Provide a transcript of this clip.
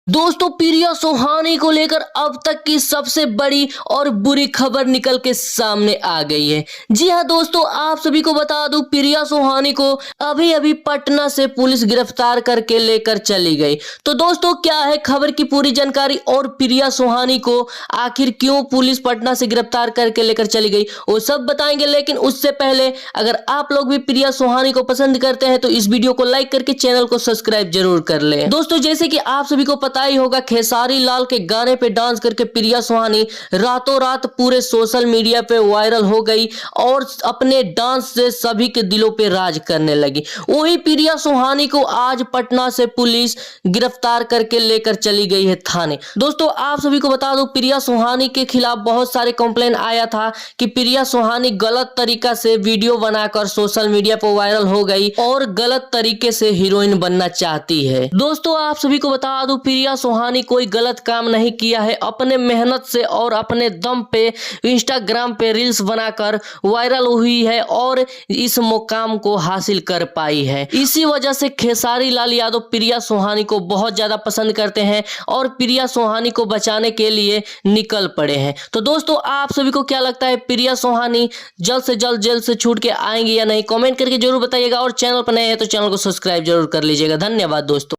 दोस्तों, प्रिया सुहानी को लेकर अब तक की सबसे बड़ी और बुरी खबर निकल के सामने आ गई है। जी हां दोस्तों, आप सभी को बता दूं, प्रिया सुहानी को अभी अभी पटना से पुलिस गिरफ्तार करके लेकर चली गई। तो दोस्तों, क्या है खबर की पूरी जानकारी और प्रिया सुहानी को आखिर क्यों पुलिस पटना से गिरफ्तार करके लेकर चली गई, वो सब बताएंगे। लेकिन उससे पहले अगर आप लोग भी प्रिया सुहानी को पसंद करते हैं तो इस वीडियो को लाइक करके चैनल को सब्सक्राइब जरूर कर लें। दोस्तों, जैसे कि आप सभी को पता ही होगा, खेसारी लाल के गाने पे डांस करके प्रिया सुहानी रातों रात पूरे सोशल मीडिया पे वायरल हो गई और अपने डांस से सभी के दिलों पे राज करने लगी। वही प्रिया सुहानी को आज पटना से पुलिस गिरफ्तार करके लेकर चली गई है थाने। दोस्तों, आप सभी को बता दूं, प्रिया सुहानी के खिलाफ बहुत सारे कंप्लेन आया था कि प्रिया सुहानी गलत तरीका से वीडियो बनाकर सोशल मीडिया पर वायरल हो गई और गलत तरीके से हीरोइन बनना चाहती है। दोस्तों, आप सभी को बता दूं, प्रिया सुहानी कोई गलत काम नहीं किया है। अपने मेहनत से और अपने दम पे इंस्टाग्राम पे रील्स बनाकर वायरल हुई है और इस मुकाम को हासिल कर पाई है। इसी वजह से खेसारी लाल यादव प्रिया सुहानी को बहुत ज्यादा पसंद करते हैं और प्रिया सुहानी को बचाने के लिए निकल पड़े हैं। तो दोस्तों, आप सभी को क्या लगता है, प्रिया सुहानी जल्द से जल्द जेल से छूट के आएंगी या नहीं? कमेंट करके जरूर बताइएगा और चैनल पर नए हैं तो चैनल को सब्सक्राइब जरूर कर लीजिएगा। धन्यवाद दोस्तों।